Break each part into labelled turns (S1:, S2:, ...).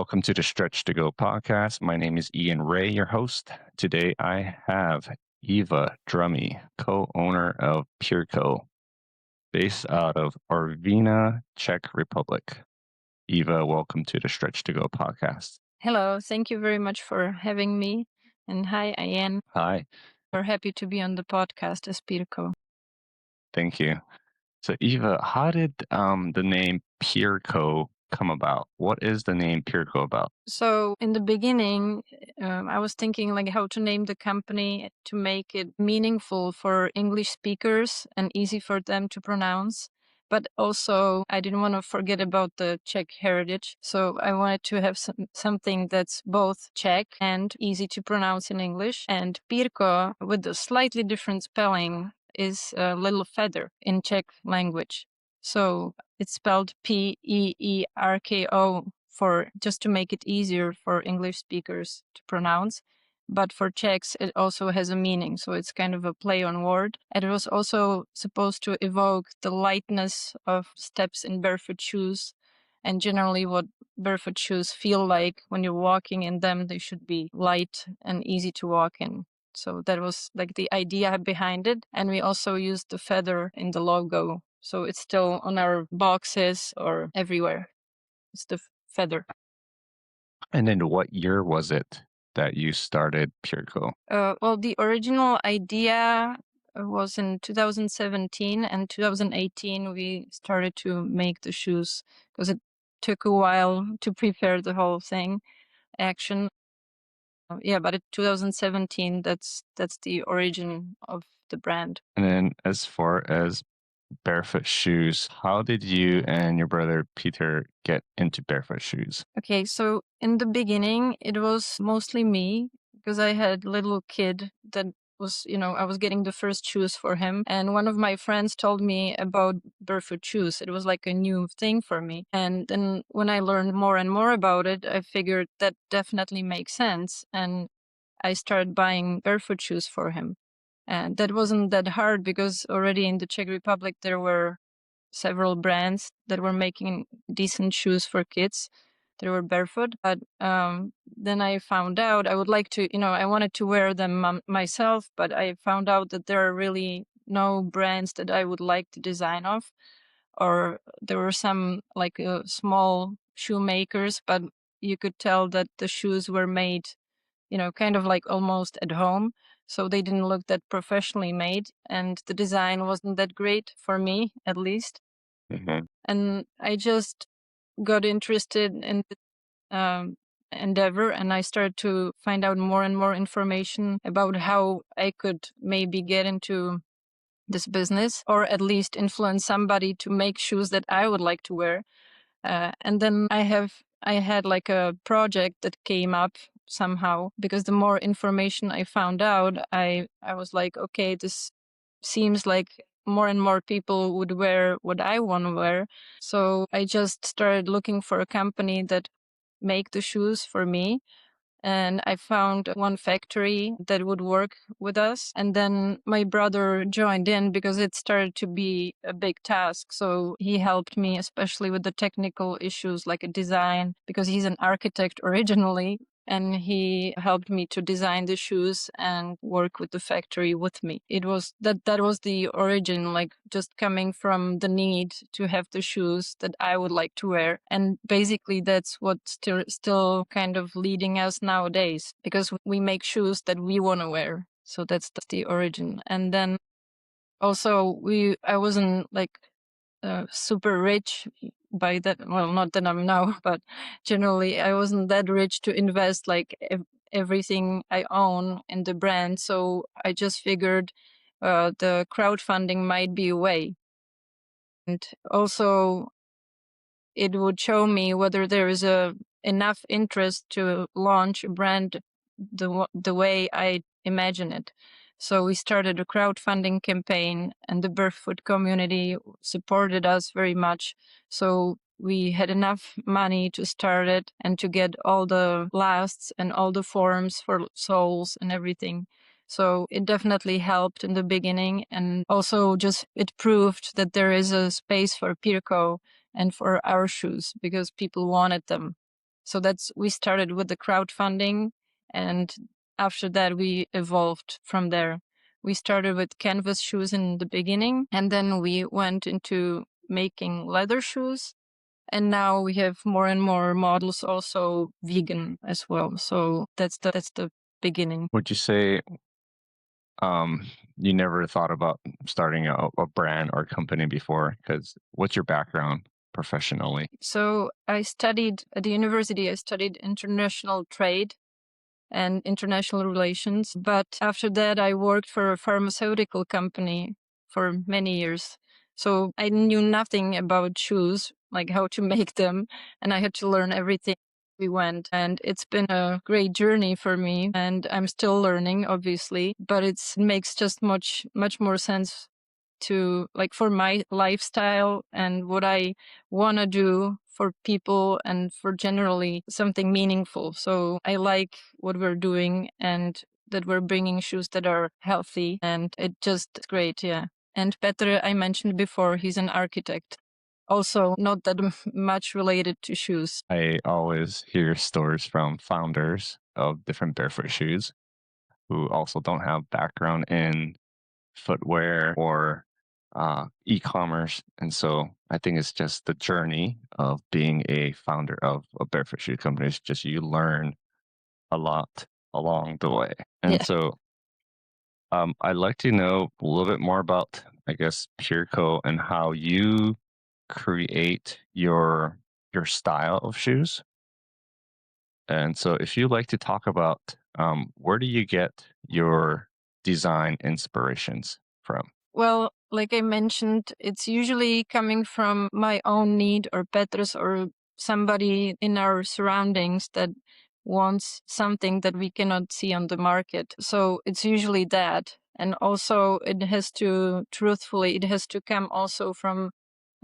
S1: Welcome to the Stretch to Go podcast. My name is Ian Ray, your host. Today I have Iva Drummey, co-owner of Peerko, based out of Orvina, Czech Republic. Iva, welcome to the Stretch to Go podcast.
S2: Hello, thank you very much for having me. And hi, Ian.
S1: Hi,
S2: We're happy to be on the podcast as Peerko.
S1: thank you. So Iva, how did the name Peerko come about? What is the name Peerko about?
S2: So in the beginning, I was thinking like how to name the company to make it meaningful for English speakers and easy for them to pronounce. But also, I didn't want to forget about the Czech heritage. So I wanted to have something that's both Czech and easy to pronounce in English. And Peerko, with a slightly different spelling, is a little feather in Czech language. So it's spelled Peerko for just to make it easier for English speakers to pronounce. But for Czechs, it also has a meaning. So it's kind of a play on word. And it was also supposed to evoke the lightness of steps in barefoot shoes and generally what barefoot shoes feel like when you're walking in them. They should be light and easy to walk in. So that was like the idea behind it. And we also used the feather in the logo. So it's still on our boxes or everywhere. It's the feather.
S1: And then what year was it that you started Peerko?
S2: Well, the original idea was in 2017 and 2018 we started to make the shoes because it took a while to prepare the whole thing, action. Yeah, but in 2017, that's the origin of the brand.
S1: And then as far as barefoot shoes, how did you and your brother Peter get into barefoot shoes?
S2: Okay, so in the beginning, it was mostly me because I had a little kid that was, I was getting the first shoes for him. And one of my friends told me about barefoot shoes. It was like a new thing for me. And then when I learned more and more about it, I figured that definitely makes sense. And I started buying barefoot shoes for him. And that wasn't that hard because already in the Czech Republic, there were several brands that were making decent shoes for kids that were barefoot. But then I found out I would like to, I wanted to wear them myself, but I found out that there are really no brands that I would like the design of. Or there were some like small shoemakers, but you could tell that the shoes were made, kind of like almost at home. So they didn't look that professionally made. And the design wasn't that great for me, at least.
S1: Mm-hmm.
S2: And I just got interested in the endeavor, and I started to find out more and more information about how I could maybe get into this business or at least influence somebody to make shoes that I would like to wear. And then I had like a project that came up somehow because the more information I found out, I was like, okay, this seems like more and more people would wear what I want to wear. So I just started looking for a company that make the shoes for me. And I found one factory that would work with us. And then my brother joined in because it started to be a big task. So he helped me, especially with the technical issues like a design, because he's an architect originally. And he helped me to design the shoes and work with the factory with me. It was that was the origin, like just coming from the need to have the shoes that I would like to wear. And basically that's what's still kind of leading us nowadays, because we make shoes that we want to wear. So that's the origin. And then also I wasn't like super rich by that. Well, not that I'm now, but generally I wasn't that rich to invest like everything I own in the brand. So I just figured the crowdfunding might be a way. And also it would show me whether there is enough interest to launch a brand the way I imagine it. So we started a crowdfunding campaign and the Barefoot community supported us very much. So we had enough money to start it and to get all the lasts and all the forms for soles and everything. So it definitely helped in the beginning. And also just it proved that there is a space for Peerko and for our shoes because people wanted them. So we started with the crowdfunding, and after that we evolved from there. We started with canvas shoes in the beginning, and then we went into making leather shoes. And now we have more and more models also vegan as well. So that's the beginning.
S1: Would you say you never thought about starting a brand or company before? Because what's your background professionally?
S2: So I studied at the university, I studied international trade and international relations. But after that, I worked for a pharmaceutical company for many years. So I knew nothing about shoes, like how to make them, and I had to learn everything. We went, and it's been a great journey for me, and I'm still learning, obviously, but it makes just much more sense to, like, for my lifestyle and what I want to do for people and for generally something meaningful. So I like what we're doing and that we're bringing shoes that are healthy, and it just it's great. Yeah. And Petr, I mentioned before, he's an architect. Also, not that much related to shoes.
S1: I always hear stories from founders of different barefoot shoes who also don't have background in footwear or e-commerce. And so I think it's just the journey of being a founder of a barefoot shoe company. It's just you learn a lot along the way. And
S2: Yeah.
S1: so I'd like to know a little bit more about, I guess, Peerko and how you create your style of shoes. And so if you'd like to talk about where do you get your design inspirations from?
S2: Well, like I mentioned, it's usually coming from my own need or Petra's or somebody in our surroundings that wants something that we cannot see on the market. So it's usually that. And also it has to, truthfully, it has to come also from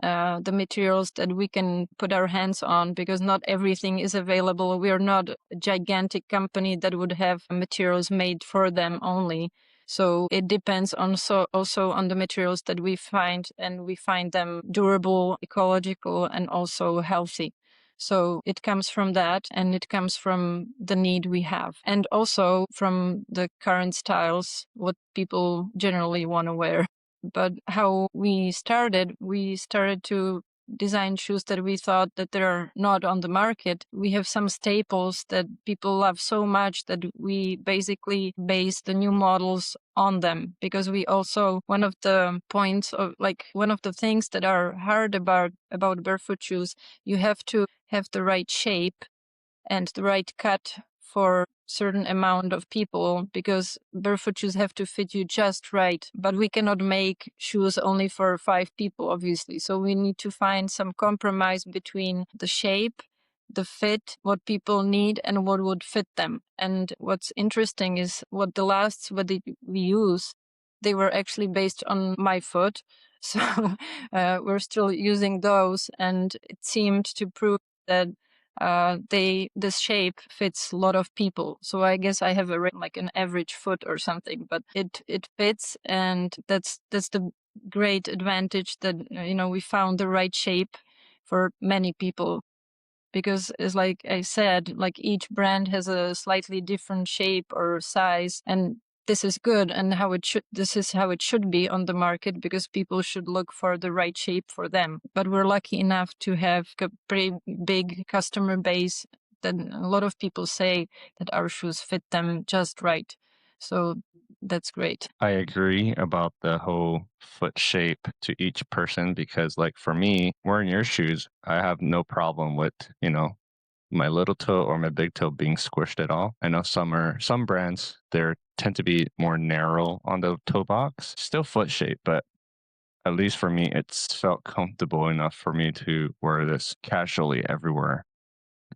S2: the materials that we can put our hands on, because not everything is available. We are not a gigantic company that would have materials made for them only. So it depends on also on the materials that we find, and we find them durable, ecological, and also healthy. So it comes from that, and it comes from the need we have, and also from the current styles, what people generally want to wear. But how we started to design shoes that we thought that they are not on the market. We have some staples that people love so much that we basically base the new models on them, because we also, one of the points of, like, one of the things that are hard about barefoot shoes, you have to have the right shape and the right cut for certain amount of people, because barefoot shoes have to fit you just right. But we cannot make shoes only for 5 people, obviously. So we need to find some compromise between the shape, the fit, what people need, and what would fit them. And what's interesting is we use, they were actually based on my foot. So we're still using those, and it seemed to prove that this shape fits a lot of people. So I guess I have like an average foot or something, but it fits, and that's the great advantage that we found the right shape for many people. Because, as like I said, like each brand has a slightly different shape or size, and this is good, and this is how it should be on the market, because people should look for the right shape for them. But we're lucky enough to have a pretty big customer base that a lot of people say that our shoes fit them just right. So that's great.
S1: I agree about the whole foot shape to each person because, like, for me, wearing your shoes, I have no problem with, my little toe or my big toe being squished at all. I know some brands, they tend to be more narrow on the toe box, still foot shape, but at least for me, it's felt comfortable enough for me to wear this casually everywhere.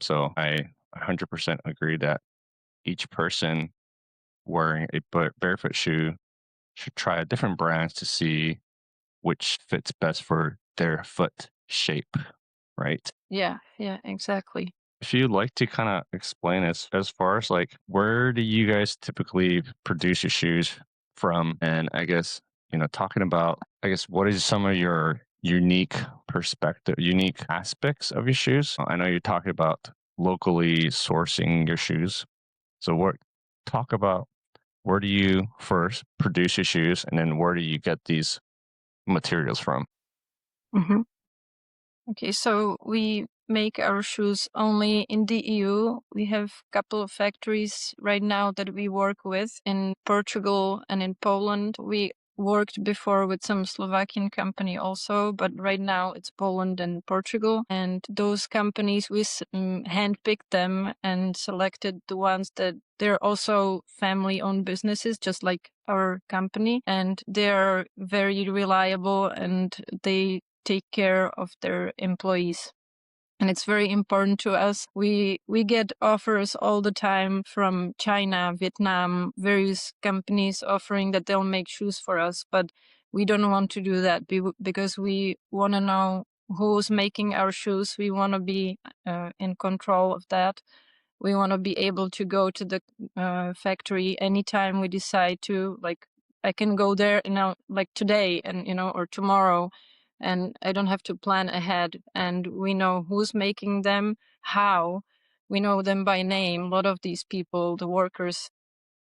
S1: So I 100% agree that each person wearing a barefoot shoe should try different brands to see which fits best for their foot shape, right?
S2: Yeah, exactly.
S1: If you'd like to kind of explain as far as like where do you guys typically produce your shoes from? And I guess, talking about I guess what is some of your unique aspects of your shoes? I know you're talking about locally sourcing your shoes. So what talk about where do you first produce your shoes and then where do you get these materials from?
S2: Hmm. Okay, so we make our shoes only in the EU. We have a couple of factories right now that we work with in Portugal and in Poland. We worked before with some Slovakian company also, but right now it's Poland and Portugal. And those companies, we handpicked them and selected the ones that they're also family-owned businesses, just like our company, and they're very reliable and they take care of their employees. And it's very important to us. We get offers all the time from China, Vietnam, various companies offering that they'll make shoes for us, but we don't want to do that because we want to know who's making our shoes. We want to be in control of that. We want to be able to go to the factory anytime we decide to. Like, I can go there, like today and, or tomorrow, and I don't have to plan ahead. And we know who's making them, how. We know them by name. A lot of these people, the workers,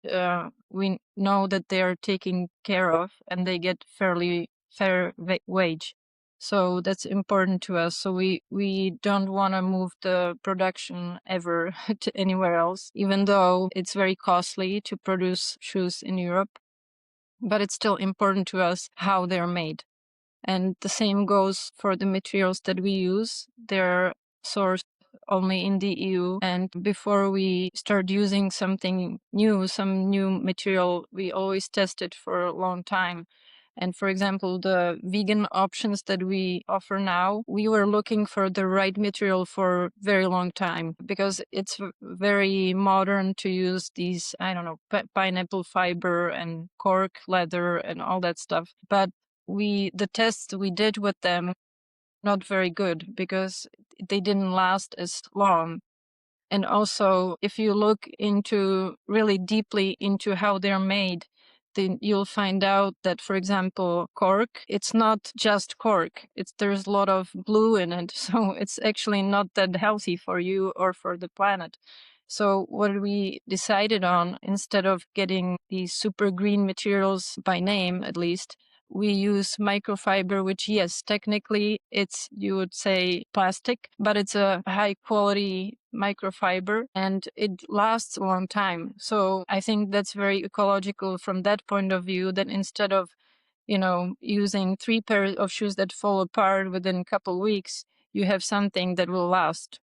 S2: we know that they are taken care of and they get fair wage. So that's important to us. So we don't want to move the production ever to anywhere else, even though it's very costly to produce shoes in Europe. But it's still important to us how they're made. And the same goes for the materials that we use. They're sourced only in the EU. And before we start using something new, some new material, we always test it for a long time. And for example, the vegan options that we offer now, we were looking for the right material for a very long time because it's very modern to use these, I don't know, pineapple fiber and cork leather and all that stuff. But the tests we did with them not very good because they didn't last as long. And also, if you look into really deeply into how they're made, then you'll find out that, for example, cork, it's not just cork. There's a lot of glue in it. So it's actually not that healthy for you or for the planet. So what we decided on, instead of getting these super green materials by name, at least, we use microfiber, which, yes, technically it's, you would say, plastic, but it's a high quality microfiber and it lasts a long time. So I think that's very ecological from that point of view, that instead of, using 3 pairs of shoes that fall apart within a couple weeks, you have something that will last.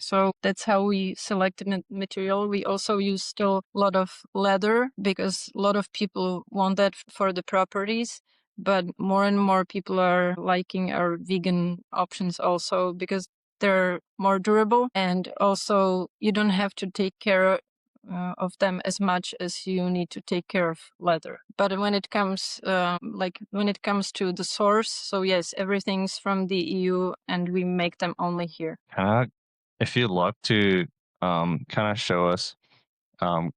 S2: So that's how we select the material. We also use still a lot of leather because a lot of people want that for the properties. But more and more people are liking our vegan options also because they're more durable and also you don't have to take care of them as much as you need to take care of leather. But when it comes, when it comes to the source, so yes, everything's from the EU and we make them only here.
S1: If you'd love to kind of show us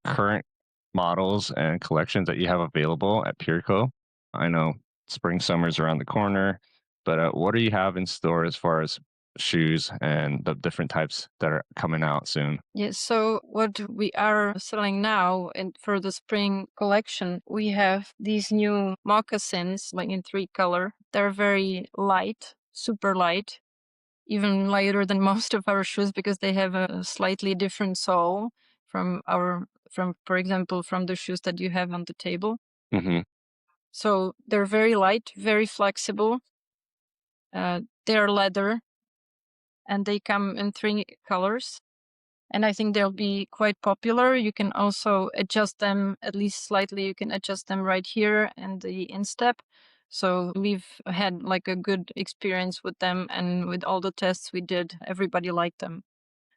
S1: current models and collections that you have available at Peerko. I know spring summer's around the corner, but what do you have in store as far as shoes and the different types that are coming out soon?
S2: Yes, so what we are selling now and for the spring collection, we have these new moccasins, like in 3 color. They're very light, super light, even lighter than most of our shoes because they have a slightly different sole for example, from the shoes that you have on the table.
S1: Hmm.
S2: So they're very light, very flexible. They're leather and they come in 3 colors. And I think they'll be quite popular. You can also adjust them at least slightly. You can adjust them right here in the instep. So we've had like a good experience with them, and with all the tests we did, everybody liked them.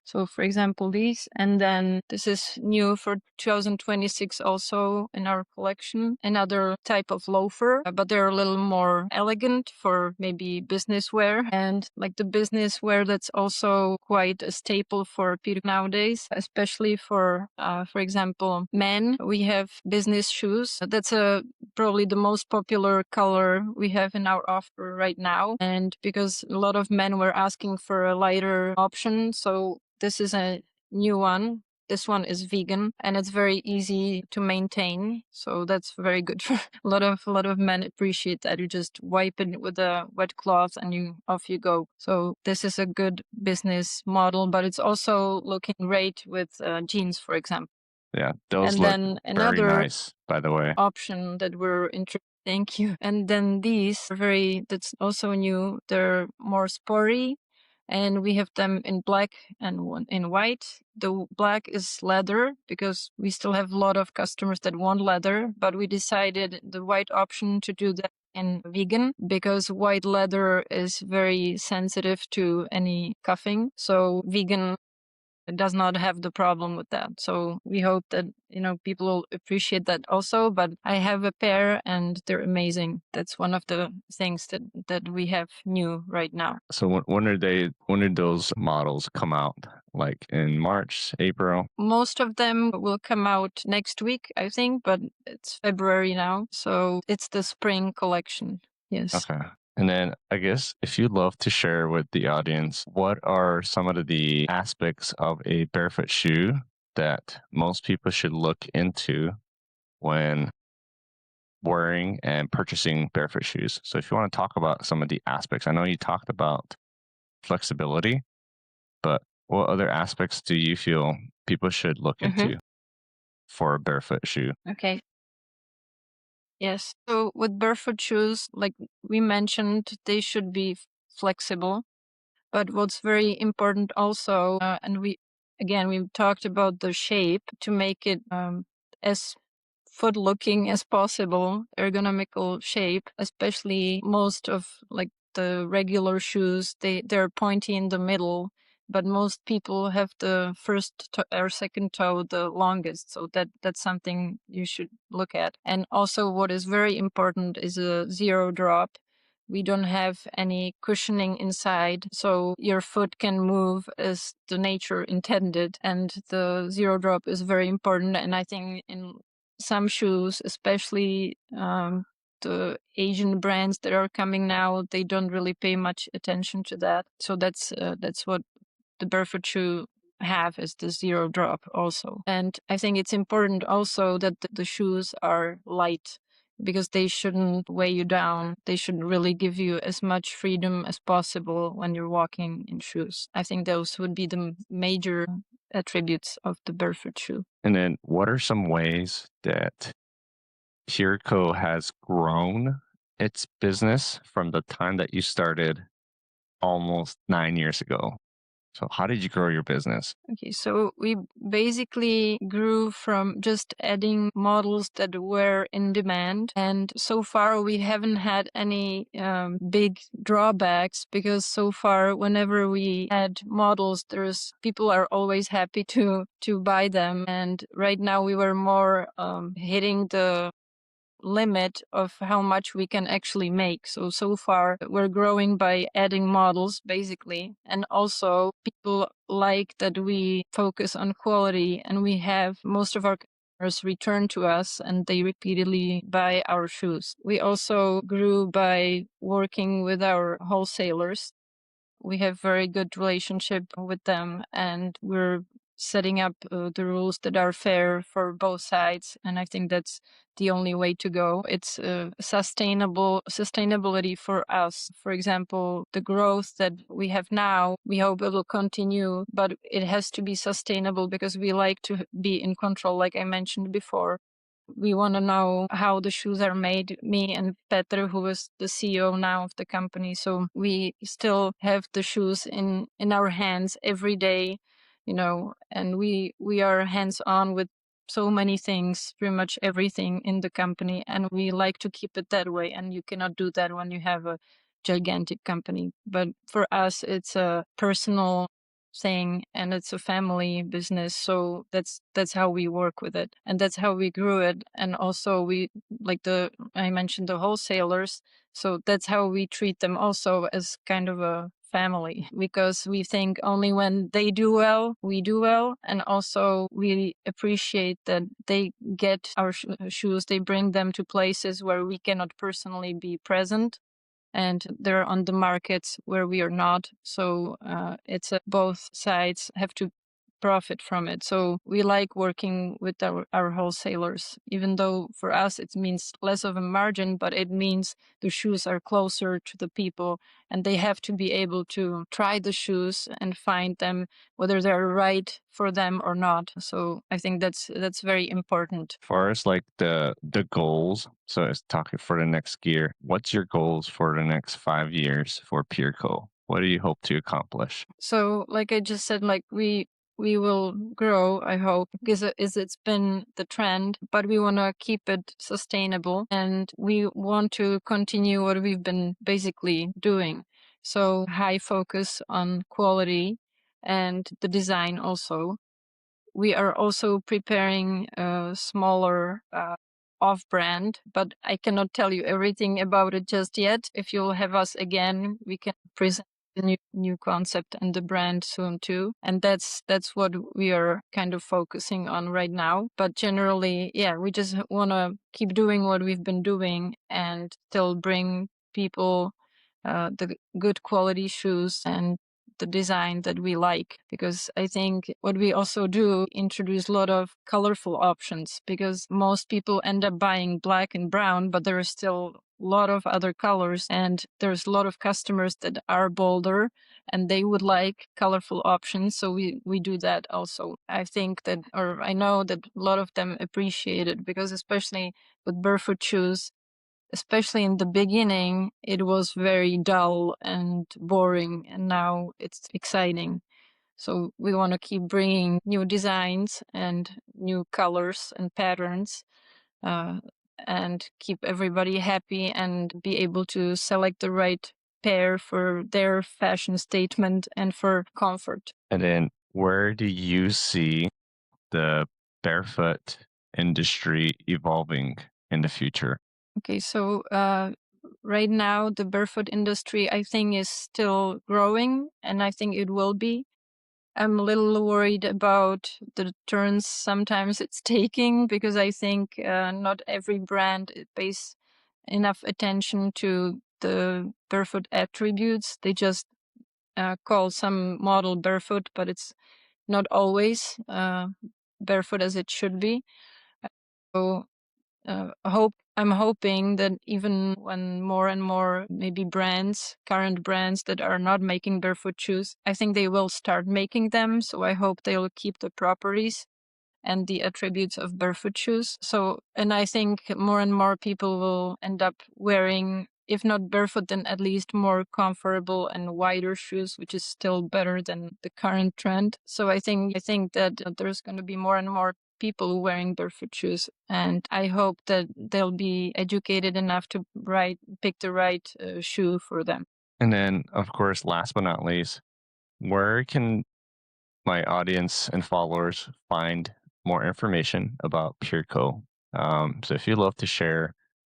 S2: So for example, these, and then this is new for 2026 also in our collection, another type of loafer, but they're a little more elegant for maybe business wear, and like the business wear that's also quite a staple for people nowadays, especially for example, men. We have business shoes. That's probably the most popular color we have in our offer right now. And because a lot of men were asking for a lighter option, so this is a new one. This one is vegan and it's very easy to maintain. So that's very good for a lot of men appreciate that. You just wipe it with a wet cloth and off you go. So this is a good business model, but it's also looking great with jeans, for example.
S1: Yeah, those
S2: And
S1: look
S2: then
S1: very
S2: another
S1: nice, by the way.
S2: option that we're interested. Thank you. And then these are that's also new. They're more sporty and we have them in black and one in white. The black is leather because we still have a lot of customers that want leather, but we decided the white option to do that in vegan because white leather is very sensitive to any cuffing. So vegan does not have the problem with that. So we hope that, people will appreciate that also. But I have a pair and they're amazing. That's one of the things that we have new right now.
S1: So when did those models come out? Like in March, April?
S2: Most of them will come out next week, I think, but it's February now. So it's the spring collection. Yes.
S1: Okay. And then I guess if you'd love to share with the audience, what are some of the aspects of a barefoot shoe that most people should look into when wearing and purchasing barefoot shoes? So if you want to talk about some of the aspects, I know you talked about flexibility, but what other aspects do you feel people should look into for a barefoot shoe?
S2: Okay. Yes. So with barefoot shoes, like we mentioned, they should be flexible. But what's very important also, and we talked about the shape to make it as foot looking as possible, ergonomical shape, especially most of like the regular shoes, they're pointy in the middle, but most people have the first or second toe the longest. So that's something you should look at. And also what is very important is a zero drop. We don't have any cushioning inside, so your foot can move as the nature intended. And the zero drop is very important. And I think in some shoes, especially the Asian brands that are coming now, they don't really pay much attention to that. So that's what the barefoot shoe have is the zero drop also. And I think it's important also that the shoes are light because they shouldn't weigh you down. They should really give you as much freedom as possible when you're walking in shoes. I think those would be the major attributes of the barefoot shoe.
S1: And then what are some ways that Peerko has grown its business from the time that you started almost 9 years ago? So how did you grow your business?
S2: Okay, so we basically grew from just adding models that were in demand. And so far, we haven't had any big drawbacks because so far, whenever we add models, people are always happy to buy them. And right now, we were more hitting the limit of how much we can actually make. So far we're growing by adding models basically. And also people like that we focus on quality and we have most of our customers return to us and they repeatedly buy our shoes. We also grew by working with our wholesalers. We have very good relationship with them and we're setting up the rules that are fair for both sides. And I think that's the only way to go. It's sustainability for us. For example, the growth that we have now, we hope it will continue, but it has to be sustainable because we like to be in control, like I mentioned before. We want to know how the shoes are made, me and Petr, who is the CEO now of the company. So we still have the shoes in our hands every day, and we are hands-on with so many things, pretty much everything in the company. And we like to keep it that way. And you cannot do that when you have a gigantic company. But for us, it's a personal thing and it's a family business, so that's how we work with it and that's how we grew it. And also we I mentioned the wholesalers, so that's how we treat them also as kind of a family, because we think only when they do well we do well, and also we appreciate that they get our shoes, they bring them to places where we cannot personally be present, and they're on the markets where we are not. So it's both sides have to profit from it. So we like working with our wholesalers, even though for us it means less of a margin, but it means the shoes are closer to the people and they have to be able to try the shoes and find them, whether they're right for them or not. So I think that's very important.
S1: As far as like the goals, so it's talking for the next year, what's your goals for the next 5 years for Peerko? What do you hope to accomplish?
S2: So like I just said, like we will grow, I hope, because it's been the trend, but we want to keep it sustainable and we want to continue what we've been basically doing. So high focus on quality and the design also. We are also preparing a smaller off-brand, but I cannot tell you everything about it just yet. If you'll have us again, we can present the new concept and the brand soon too. And that's what we are kind of focusing on right now. But generally, yeah, we just want to keep doing what we've been doing and still bring people the good quality shoes and the design that we like, because I think what we also do introduce a lot of colorful options, because most people end up buying black and brown, but there are still a lot of other colors, and there's a lot of customers that are bolder and they would like colorful options, so we do that also. I think that, or I know that a lot of them appreciate it, because especially with barefoot shoes, especially in the beginning, it was very dull and boring, and now it's exciting. So we want to keep bringing new designs and new colors and patterns, uh, and keep everybody happy and be able to select the right pair for their fashion statement and for comfort.
S1: And then where do you see the barefoot industry evolving in the future?
S2: Okay, so right now the barefoot industry, I think, is still growing, and I think it will be. I'm a little worried about the turns sometimes it's taking, because I think not every brand pays enough attention to the barefoot attributes. They just call some model barefoot, but it's not always barefoot as it should be. So I'm hoping that even when more and more maybe current brands that are not making barefoot shoes, I think they will start making them. So I hope they'll keep the properties and the attributes of barefoot shoes. So, and I think more and more people will end up wearing, if not barefoot, then at least more comfortable and wider shoes, which is still better than the current trend. So I think that there's going to be more and more people wearing barefoot shoes, and I hope that they'll be educated enough to pick the right shoe for them.
S1: And then, of course, last but not least, where can my audience and followers find more information about Peerko? So if you'd love to share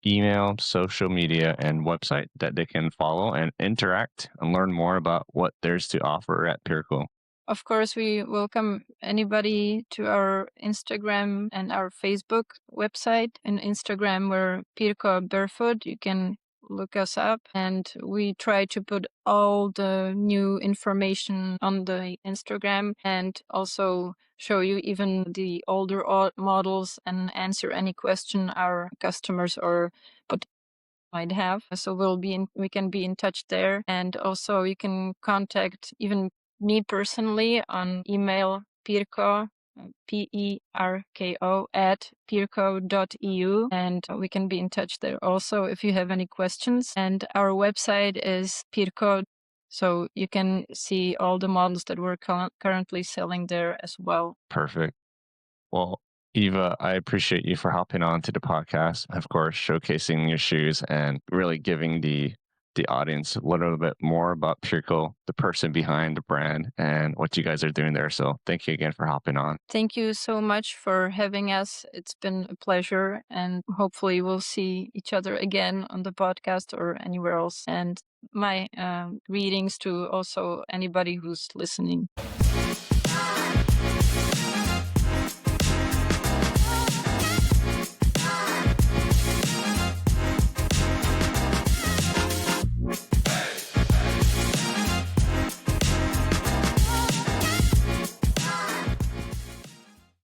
S1: email, social media, and website that they can follow and interact and learn more about what there's to offer at Peerko.
S2: Of course, we welcome anybody to our Instagram and our Facebook website. In Instagram, we're Peerko Barefoot. You can look us up, and we try to put all the new information on the Instagram and also show you even the older models and answer any question our customers or might have. So we can be in touch there, and also you can contact even me personally on email Peerko, Peerko at peerko.eu, and we can be in touch there also if you have any questions. And our website is Peerko, so you can see all the models that we're currently selling there as well.
S1: Perfect. Well, Eva, I appreciate you for hopping on to the podcast, of course, showcasing your shoes and really giving the audience a little bit more about Peerko, the person behind the brand, and what you guys are doing there. So thank you again for hopping on.
S2: Thank you so much for having us. It's been a pleasure, and hopefully we'll see each other again on the podcast or anywhere else. And my greetings to also anybody who's listening.